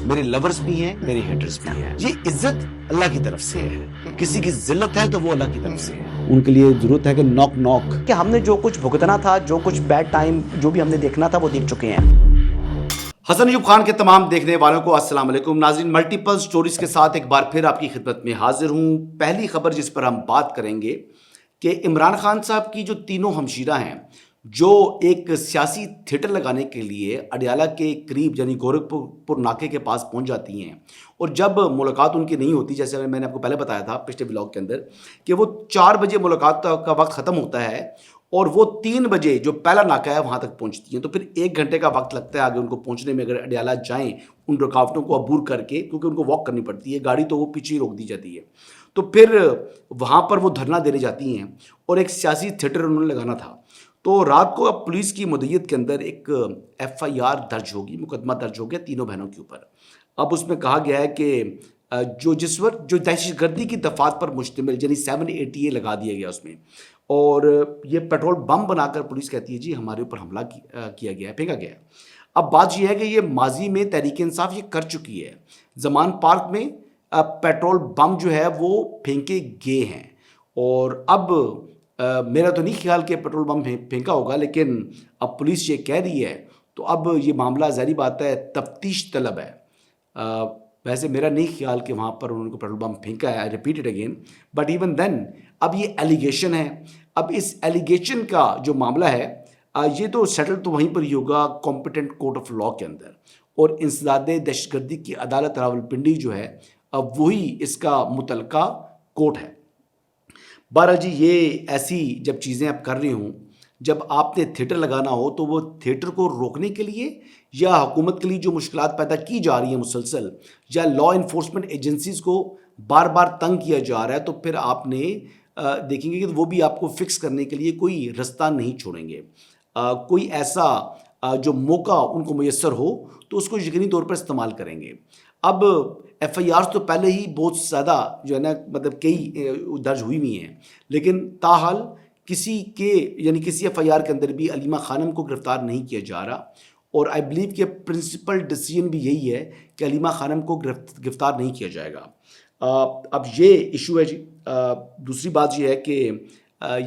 میرے لورز بھی ہیں، میرے ہیٹرز بھی ہیں. یہ عزت اللہ کی طرف سے ہے. کسی کی ذلت ہے تو وہ اللہ کی طرف سے ہے. ان کے لیے ضرورت ہے کہ نوک نوک کہ ہم نے جو کچھ بھگتنا تھا، جو کچھ بیڈ ٹائم جو بھی ہم نے دیکھنا تھا وہ دیکھ چکے ہیں. حسن ایوب خان کے تمام دیکھنے والوں کو السلام علیکم. ناظرین، ملٹیپل سٹوریز کے ساتھ ایک بار پھر آپ کی خدمت میں حاضر ہوں. پہلی خبر جس پر ہم بات کریں گے کہ عمران خان صاحب کی جو تینوں ہمشیرہ ہیں جو ایک سیاسی تھیٹر لگانے کے لیے اڈیالہ کے قریب یعنی گورکھپور ناکے کے پاس پہنچ جاتی ہیں، اور جب ملاقات ان کی نہیں ہوتی، جیسے میں نے آپ کو پہلے بتایا تھا پچھلے ولاگ کے اندر کہ وہ 4 بجے ملاقات کا وقت ختم ہوتا ہے اور وہ 3 بجے جو پہلا ناکہ ہے وہاں تک پہنچتی ہیں، تو پھر 1 گھنٹے کا وقت لگتا ہے آگے ان کو پہنچنے میں. اگر اڈیالہ جائیں ان رکاوٹوں کو عبور کر کے، کیونکہ ان کو واک کرنی پڑتی ہے، گاڑی تو وہ پیچھے ہی روک دی جاتی ہے، تو پھر وہاں پر وہ دھرنا دینے جاتی ہیں اور ایک سیاسی تھیٹر انہوں نے لگانا تھا. تو رات کو اب پولیس کی مدیت کے اندر ایک FIR درج ہوگی، مقدمہ درج ہو گیا تینوں بہنوں کے اوپر. اب اس میں کہا گیا ہے کہ جس وقت جو دہشت گردی کی دفعات پر مشتمل یعنی 780A لگا دیا گیا اس میں، اور یہ پیٹرول بم بنا کر پولیس کہتی ہے جی ہمارے اوپر حملہ کیا گیا ہے، پھینکا گیا ہے. اب بات یہ ہے کہ یہ ماضی میں تحریک انصاف یہ کر چکی ہے. زمان پارک میں پیٹرول بم جو ہے وہ پھینکے گئے ہیں، اور اب میرا تو نہیں خیال کہ پیٹرول بم پھینکا ہوگا، لیکن اب پولیس یہ کہہ رہی ہے تو اب یہ معاملہ ظاہری بات ہے تفتیش طلب ہے. ویسے میرا نہیں خیال کہ وہاں پر انہوں نے پیٹرول بم پھینکا ہے، I repeat it again, but even then اب یہ ایلیگیشن ہے. اب اس ایلیگیشن کا جو معاملہ ہے یہ تو سیٹل تو وہیں پر ہی ہوگا کمپیٹنٹ کورٹ آف لاء کے اندر، اور انسداد دہشت گردی کی عدالت راولپنڈی جو ہے اب وہی اس کا متعلقہ کورٹ ہے. بہرحال جی یہ ایسی جب چیزیں آپ کر رہے ہوں، جب آپ نے تھیٹر لگانا ہو تو وہ تھیٹر کو روکنے کے لیے یا حکومت کے لیے جو مشکلات پیدا کی جا رہی ہیں مسلسل، یا لا انفورسمنٹ ایجنسیز کو بار بار تنگ کیا جا رہا ہے، تو پھر آپ نے دیکھیں گے کہ وہ بھی آپ کو فکس کرنے کے لیے کوئی رستہ نہیں چھوڑیں گے. کوئی ایسا جو موقع ان کو میسر ہو تو اس کو یقینی طور پر استعمال کریں گے. اب FIRs تو پہلے ہی بہت زیادہ جو ہے نا مطلب کئی درج ہوئی ہیں، لیکن تاحال کسی FIR کے اندر بھی علیمہ خانم کو گرفتار نہیں کیا جا رہا، اور آئی بلیو کہ پرنسپل ڈیسیژن بھی یہی ہے کہ علیمہ خانم کو گرفتار نہیں کیا جائے گا. اب یہ ایشو ہے جی. دوسری بات یہ ہے کہ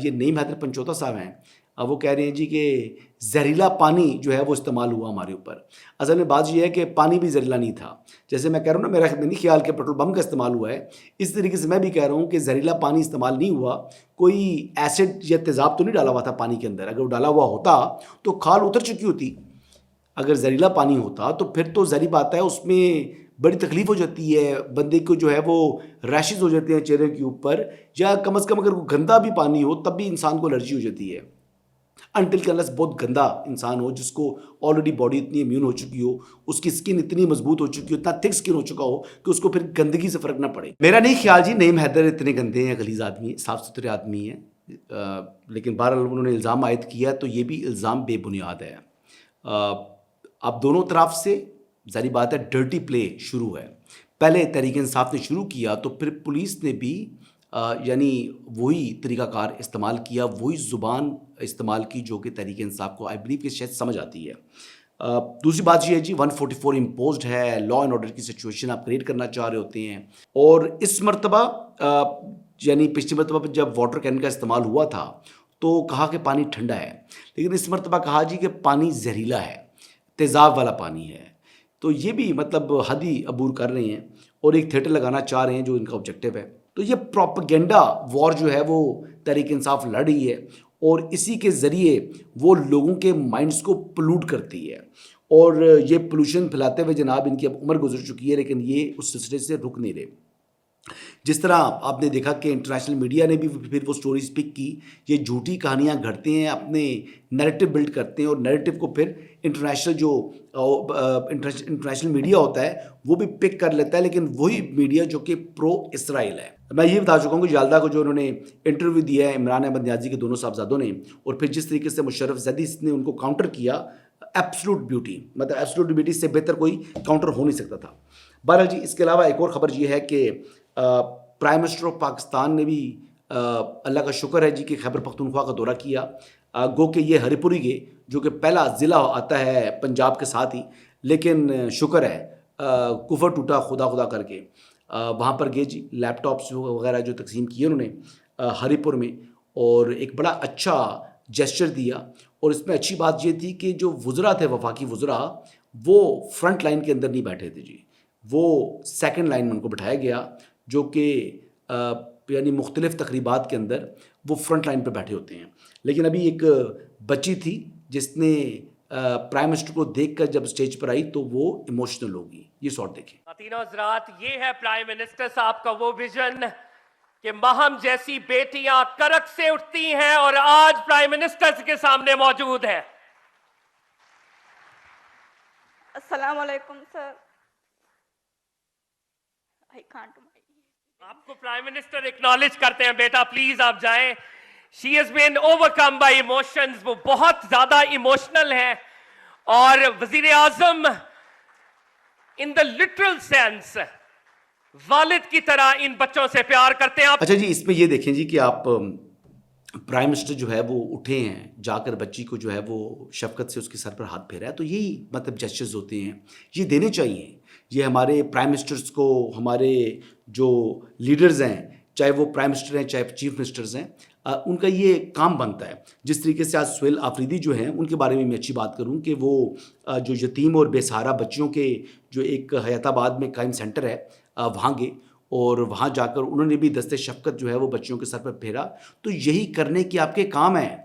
یہ نعیم حیدر پنچوتا صاحب ہیں، وہ کہہ رہے ہیں جی کہ زہریلا پانی جو ہے وہ استعمال ہوا ہمارے اوپر. اصل میں بات یہ ہے کہ پانی بھی زہریلا نہیں تھا. جیسے میں کہہ رہا ہوں نا، میرا نہیں خیال کہ پیٹرول بم کا استعمال ہوا ہے، اس طریقے سے میں بھی کہہ رہا ہوں کہ زہریلا پانی استعمال نہیں ہوا. کوئی ایسڈ یا تیزاب تو نہیں ڈالا ہوا تھا پانی کے اندر. اگر وہ ڈالا ہوا ہوتا تو کھال اتر چکی ہوتی. اگر زہریلا پانی ہوتا تو پھر تو ظاہری بات ہے اس میں بڑی تکلیف ہو جاتی ہے، بندے کو جو ہے وہ ریشز ہو جاتے ہیں چہرے کے اوپر، یا کم از کم اگر وہ گندا بھی پانی ہو تب بھی انسان کو الرجی ہو جاتی ہے. انٹل کہ انلیس بہت گندا انسان ہو جس کو آلریڈی باڈی اتنی امیون ہو چکی ہو، اس کی سکن اتنی مضبوط ہو چکی ہو، اتنا تھک سکن ہو چکا ہو کہ اس کو پھر گندگی سے فرق نہ پڑے. میرا نہیں خیال جی نعیم حیدر اتنے گندے ہیں، غلیظ آدمی ہیں، صاف ستھرے آدمی ہیں، لیکن بہرحال انہوں نے الزام عائد کیا تو یہ بھی الزام بے بنیاد ہے. اب دونوں طرف سے ظاہری بات ہے ڈرٹی پلے شروع ہے. پہلے تحریک انصاف نے شروع کیا تو پھر پولیس نے بھی یعنی وہی طریقہ کار استعمال کیا، وہی زبان استعمال کی جو کہ تحریک انصاف کو آئی بلیو کہ شاید سمجھ آتی ہے. دوسری بات یہ ہے جی 144 امپوزڈ ہے، لا اینڈ آرڈر کی سچویشن آپ کریٹ کرنا چاہ رہے ہوتے ہیں، اور اس مرتبہ یعنی پچھلی مرتبہ جب واٹر کین کا استعمال ہوا تھا تو کہا کہ پانی ٹھنڈا ہے، لیکن اس مرتبہ کہا جی کہ پانی زہریلا ہے، تیزاب والا پانی ہے. تو یہ بھی مطلب حد ہی عبور کر رہے ہیں اور ایک تھیٹر لگانا چاہ رہے ہیں جو ان کا آبجیکٹو ہے. تو یہ پروپیگنڈا وار جو ہے وہ تحریک انصاف لڑ رہی ہے، اور اسی کے ذریعے وہ لوگوں کے مائنڈز کو پلوٹ کرتی ہے، اور یہ پولوشن پھیلاتے ہوئے جناب ان کی اب عمر گزر چکی ہے، لیکن یہ اس سلسلے سے رک نہیں رہے. جس طرح آپ نے دیکھا کہ انٹرنیشنل میڈیا نے بھی پھر وہ سٹوریز پک کی، یہ جھوٹی کہانیاں گھڑتے ہیں، اپنے نیریٹو بلڈ کرتے ہیں، اور نیریٹو کو پھر انٹرنیشنل میڈیا ہوتا ہے وہ بھی پک کر لیتا ہے، لیکن وہی میڈیا جو کہ پرو اسرائیل ہے. میں یہ بتا چکا ہوں کہ جالدہ کو جو انہوں نے انٹرویو دیا ہے عمران احمد نیازی کے دونوں صاحبزادوں نے، اور پھر جس طریقے سے مشرف زیدی نے ان کو کاؤنٹر کیا، ایبسلوٹ بیوٹی، مطلب ایبسلوٹ بیوٹی سے بہتر کوئی کاؤنٹر ہو نہیں سکتا تھا. بہرحال جی اس کے علاوہ ایک اور خبر یہ ہے کہ پرائم منسٹر آف پاکستان نے بھی اللہ کا شکر ہے جی کہ خیبر پختونخوا کا دورہ کیا. گو کہ یہ ہری پوری گئے جو کہ پہلا ضلع آتا ہے پنجاب کے ساتھ ہی، لیکن شکر ہے کفر ٹوٹا خدا خدا کر کے وہاں پر گئے جی، لیپ ٹاپس وغیرہ جو تقسیم کیے انہوں نے ہری پور میں، اور ایک بڑا اچھا جیسچر دیا. اور اس میں اچھی بات یہ تھی کہ جو وزراء تھے وفاقی وزراء وہ فرنٹ لائن کے اندر نہیں بیٹھے تھے جی، وہ سیکنڈ لائن میں ان کو بٹھایا گیا، جو کہ یعنی مختلف تقریبات کے اندر وہ فرنٹ لائن پہ بیٹھے ہوتے ہیں. لیکن ابھی ایک بچی تھی جس نے پرائم منسٹر کو دیکھ کر جب اسٹیج پر آئی تو وہ ایموشنل ہوگی. یہ شاٹ دیکھیں. خواتین و حضرات، یہ ہے پرائم منسٹر صاحب کا وہ ویژن کہ مہم جیسی بیٹیاں کرک سے اٹھتی ہیں اور آج پرائم منسٹر کے سامنے موجود ہیں. السلام علیکم سر. I can't. آپ کو پرائم منسٹر ایکنالج کرتے ہیں. بیٹا پلیز آپ جائیں. She has been overcome by emotions. وہ بہت زیادہ ایموشنل ہے اور وزیر اعظم in the literal sense والد کی طرح ان بچوں سے پیار کرتے ہیں. اچھا جی، اس میں یہ دیکھیں جی کہ آپ پرائم منسٹر جو ہے وہ اٹھے ہیں، جا کر بچی کو جو ہے وہ شفقت سے اس کے سر پر ہاتھ پھیرا ہے. تو یہی مطلب جسچرز ہوتے ہیں، یہ دینے چاہیے. یہ ہمارے پرائم منسٹرز کو، ہمارے جو لیڈرز ہیں، چاہے وہ پرائم منسٹر ہیں چاہے چیف منسٹرز ہیں، ان کا یہ کام بنتا ہے. جس طریقے سے آج سہیل آفریدی جو ہیں ان کے بارے میں اچھی بات کروں کہ وہ جو یتیم اور بے سہارا بچیوں کے جو ایک حیات آباد میں قائم سینٹر ہے وہاں گئے، اور وہاں جا کر انہوں نے بھی دست شفقت جو ہے وہ بچیوں کے سر پر پھیرا. تو یہی کرنے کے آپ کے کام ہیں.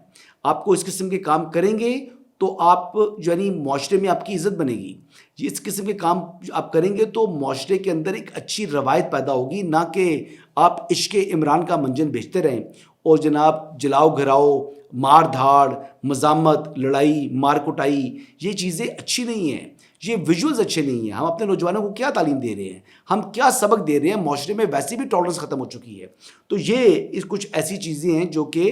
آپ کو اس قسم کے کام کریں گے تو آپ یعنی معاشرے میں آپ کی عزت بنے گی. یہ اس قسم کے کام آپ کریں گے تو معاشرے کے اندر ایک اچھی روایت پیدا ہوگی، نہ کہ آپ عشق عمران کا منجن بیچتے رہیں اور جناب جلاؤ گھراؤ، مار دھاڑ، مزاحمت، لڑائی، مار کٹائی. یہ چیزیں اچھی نہیں ہیں، یہ ویژولز اچھے نہیں ہیں. ہم اپنے نوجوانوں کو کیا تعلیم دے رہے ہیں، ہم کیا سبق دے رہے ہیں؟ معاشرے میں ویسے بھی ٹالرنس ختم ہو چکی ہے. تو یہ کچھ ایسی چیزیں ہیں جو کہ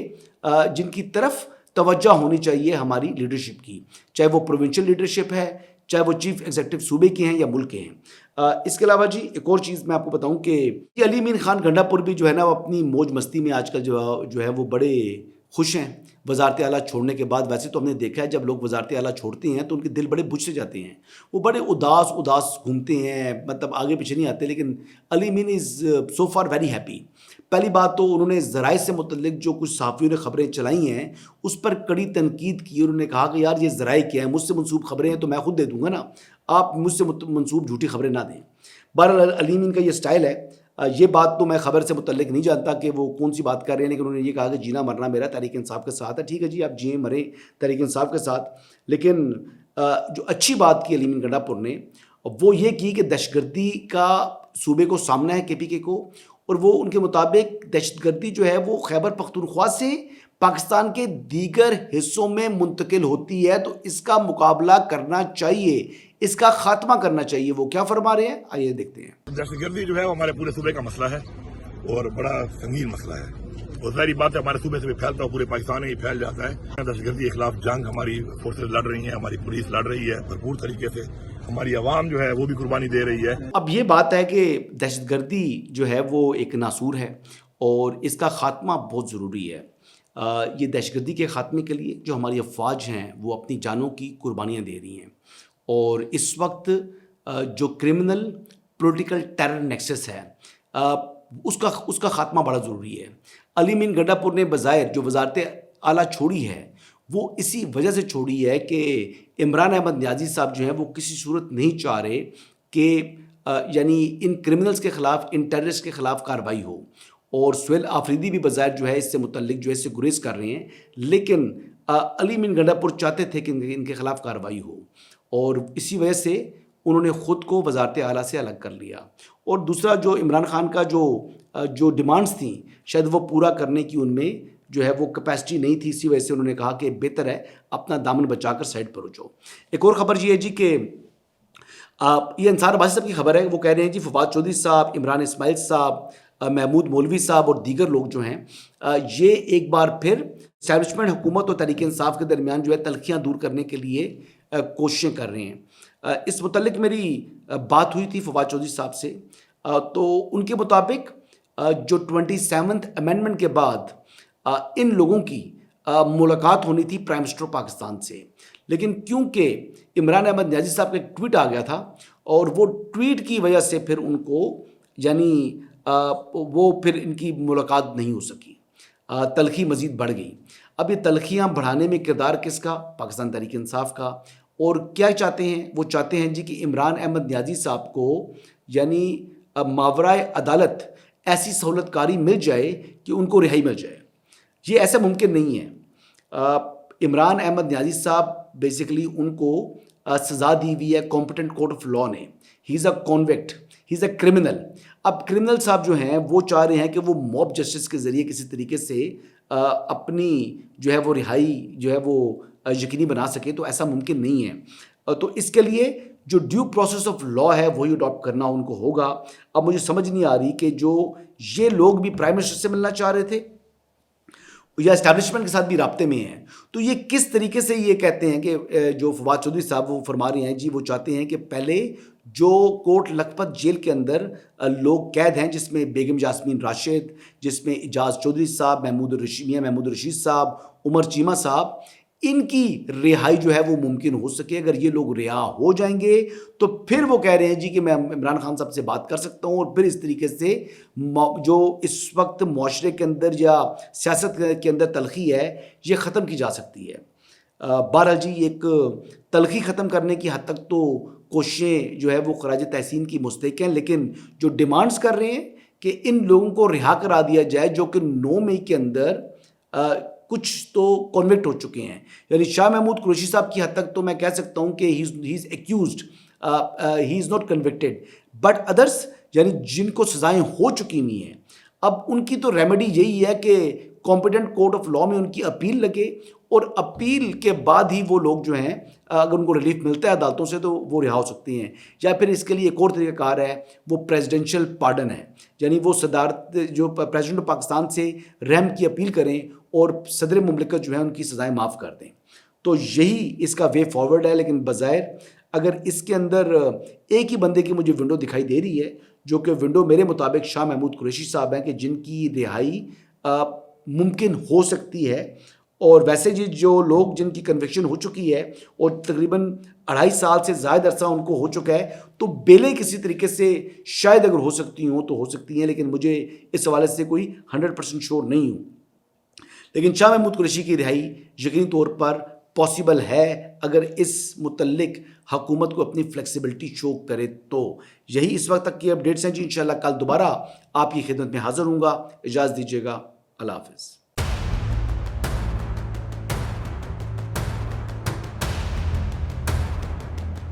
جن کی طرف توجہ ہونی چاہیے ہماری لیڈرشپ کی، چاہے وہ پروونشل لیڈرشپ ہے، چاہے وہ چیف ایگزیکٹو صوبے کے ہیں یا ملک کے ہیں. اس کے علاوہ جی ایک اور چیز میں آپ کو بتاؤں کہ علی امین خان گنڈا پور بھی جو ہے نا وہ اپنی موج مستی میں آج کل جو ہے وہ بڑے خوش ہیں وزارت اعلیٰ چھوڑنے کے بعد. ویسے تو ہم نے دیکھا ہے جب لوگ وزارت اعلیٰ چھوڑتے ہیں تو ان کے دل بڑے بجھ سے جاتے ہیں، وہ بڑے اداس گھومتے ہیں، مطلب آگے پیچھے نہیں آتے. لیکن علی امین از سو فار ویری ہیپی. پہلی بات تو انہوں نے ذرائع سے متعلق جو کچھ صحافیوں نے خبریں چلائی ہیں اس پر کڑی تنقید کی. انہوں نے کہا کہ یار یہ ذرائع کیا ہے، مجھ سے منسوب خبریں ہیں تو میں خود دے دوں گا نا، آپ مجھ سے منسوب جھوٹی خبریں نہ دیں. بہرحال علی امین کا یہ سٹائل ہے. یہ بات تو میں خبر سے متعلق نہیں جانتا کہ وہ کون سی بات کر رہے ہیں، لیکن انہوں نے یہ کہا کہ جینا مرنا میرا تحریک انصاف کے ساتھ ہے. ٹھیک ہے جی، آپ جئیں مریں تحریک انصاف کے ساتھ. لیکن جو اچھی بات کی علی امین گنڈا پور نے وہ یہ کی کہ دہشت گردی کا صوبے کو سامنا ہے کے پی کے کو، اور وہ ان کے مطابق دہشت گردی جو ہے وہ خیبر پختونخوا سے پاکستان کے دیگر حصوں میں منتقل ہوتی ہے، تو اس کا مقابلہ کرنا چاہیے، اس کا خاتمہ کرنا چاہیے. وہ کیا فرما رہے ہیں آئیے دیکھتے ہیں. دہشت گردی جو ہے وہ ہمارے پورے صوبے کا مسئلہ ہے اور بڑا سنگین مسئلہ ہے، اور ظاہری بات ہے ہمارے صوبے سے بھی پھیلتا ہے، پورے پاکستان میں ہی پھیل جاتا ہے. دہشت گردی کے خلاف جنگ ہماری فورسز لڑ رہی ہیں، ہماری پولیس لڑ رہی ہے بھرپور طریقے سے، ہماری عوام جو ہے وہ بھی قربانی دے رہی ہے. اب یہ بات ہے کہ دہشت گردی جو ہے وہ ایک ناسور ہے اور اس کا خاتمہ بہت ضروری ہے. یہ دہشت گردی کے خاتمے کے لیے جو ہماری افواج ہیں وہ اپنی جانوں کی قربانیاں دے رہی ہیں، اور اس وقت جو کرمنل پولیٹیکل ٹیرر نیکسس ہے اس کا خاتمہ بڑا ضروری ہے. علی امین گنڈا پور نے بظاہر جو وزارت اعلیٰ چھوڑی ہے وہ اسی وجہ سے چھوڑی ہے کہ عمران احمد نیازی صاحب جو ہیں وہ کسی صورت نہیں چاہ رہے کہ یعنی ان کرمنلز کے خلاف، ان ٹیررسٹ کے خلاف کارروائی ہو. اور سہیل آفریدی بھی بظاہر جو ہے اس سے متعلق جو ہے اس سے گریز کر رہے ہیں، لیکن علی امین گنڈا پور چاہتے تھے کہ ان کے خلاف کارروائی ہو، اور اسی وجہ سے انہوں نے خود کو وزارت اعلیٰ سے الگ کر لیا. اور دوسرا جو عمران خان کا جو ڈیمانڈز تھیں شاید وہ پورا کرنے کی ان میں جو ہے وہ کیپیسٹی نہیں تھی، اسی وجہ سے انہوں نے کہا کہ بہتر ہے اپنا دامن بچا کر سائڈ پر ہو جاؤ. ایک اور خبر یہ ہے جی کہ یہ انصار عباسی صاحب کی خبر ہے. وہ کہہ رہے ہیں جی فواد چودھری صاحب، عمران اسماعیل صاحب، محمود مولوی صاحب اور دیگر لوگ جو ہیں یہ ایک بار پھر اسٹیبلشمنٹ حکومت اور تحریک انصاف کے درمیان جو ہے تلخیاں دور کرنے کے لیے کوششیں کر رہے ہیں. اس متعلق میری بات ہوئی تھی فواد چودھری صاحب سے، تو ان کے مطابق جو 27th امینڈمنٹ کے بعد ان لوگوں کی ملاقات ہونی تھی پرائم منسٹر پاکستان سے، لیکن کیونکہ عمران احمد نیازی صاحب کا ایک ٹویٹ آ گیا تھا اور وہ ٹویٹ کی وجہ سے پھر ان کو یعنی وہ پھر ان کی ملاقات نہیں ہو سکی، تلخی مزید بڑھ گئی۔ اب یہ تلخیاں بڑھانے میں کردار کس کا؟ پاکستان تحریک انصاف کا۔ اور کیا چاہتے ہیں؟ وہ چاہتے ہیں جی کہ عمران احمد نیازی صاحب کو یعنی ماورائے عدالت ایسی سہولت کاری مل جائے کہ ان کو رہائی مل جائے۔ یہ ایسا ممکن نہیں ہے۔ عمران احمد نیازی صاحب بیسیکلی ان کو سزا دی ہوئی ہے کمپٹنٹ کورٹ آف لاء نے۔ ہی از اے convict, he is a criminal. اب کرمنل صاحب جو ہیں وہ چاہ رہے ہیں کہ وہ موب جسٹس کے ذریعے کسی طریقے سے اپنی جو ہے وہ رہائی جو ہے وہ یقینی بنا سکے، تو ایسا ممکن نہیں ہے۔ تو اس کے لیے جو ڈیو پروسیس آف لاء ہے وہی اڈاپٹ کرنا ان کو ہوگا۔ اب مجھے سمجھ نہیں آ رہی کہ جو یہ لوگ بھی پرائم منسٹر سے ملنا چاہ رہے تھے یا اسٹیبلشمنٹ کے ساتھ بھی رابطے میں ہیں، تو یہ کس طریقے سے یہ کہتے ہیں کہ جو فواد چودھری صاحب وہ فرما رہے ہیں جی وہ چاہتے ہیں کہ پہلے جو کوٹ لکھپت جیل کے اندر لوگ قید ہیں، جس میں بیگم یاسمین راشد، جس میں اعجاز چودھری صاحب، محمود الرشید صاحب، عمر چیمہ صاحب، ان کی رہائی جو ہے وہ ممکن ہو سکے۔ اگر یہ لوگ رہا ہو جائیں گے تو پھر وہ کہہ رہے ہیں جی کہ میں عمران خان صاحب سے بات کر سکتا ہوں، اور پھر اس طریقے سے جو اس وقت معاشرے کے اندر یا سیاست کے اندر تلخی ہے یہ ختم کی جا سکتی ہے۔ بہرحال جی ایک تلخی ختم کرنے کی حد تک تو کوششیں جو ہے وہ خراج تحسین کی مستحق ہیں، لیکن جو ڈیمانڈز کر رہے ہیں کہ ان لوگوں کو رہا کرا دیا جائے جو کہ 9 مئی کے اندر کچھ تو کنوکٹ ہو چکے ہیں، یعنی شاہ محمود قریشی صاحب کی حد تک تو میں کہہ سکتا ہوں کہ ہی از accused, he is not convicted, but ادرس یعنی جن کو سزائیں ہو چکی ہوئی ہیں، اب ان کی تو ریمیڈی یہی ہے کہ کمپٹنٹ کورٹ آف لاء میں ان کی اپیل لگے، اور اپیل کے بعد ہی وہ لوگ جو ہیں اگر ان کو ریلیف ملتا ہے عدالتوں سے تو وہ رہا ہو سکتے ہیں، یا پھر اس کے لیے ایک اور طریقہ کار ہے وہ پریزیڈنشل پارڈن ہے، یعنی وہ صدارت جو پریزیڈنٹ آف پاکستان سے رحم کی اپیل کریں اور صدر مملکت جو ہے ان کی سزائیں معاف کر دیں۔ تو یہی اس کا وے فارورڈ ہے، لیکن بظاہر اگر اس کے اندر ایک ہی بندے کی مجھے ونڈو دکھائی دے رہی ہے، جو کہ ونڈو میرے مطابق شاہ محمود قریشی صاحب ہیں کہ جن کی رہائی ممکن ہو سکتی ہے، اور ویسے جی جو لوگ جن کی کنوکشن ہو چکی ہے اور تقریباً 2.5 سال سے زائد عرصہ ان کو ہو چکا ہے، تو بیلیں کسی طریقے سے شاید اگر ہو سکتی ہوں تو ہو سکتی ہیں، لیکن مجھے اس حوالے سے کوئی 100% شور نہیں ہوں۔ لیکن شاہ محمود قریشی کی رہائی یقینی طور پر پاسبل ہے اگر اس متعلق حکومت کو اپنی فلیکسیبلٹی شو کرے تو۔ یہی اس وقت تک کی اپڈیٹس ہیں جی، انشاءاللہ کل دوبارہ آپ کی خدمت میں حاضر ہوں گا۔ اجازت دیجیے گا، اللہ حافظ۔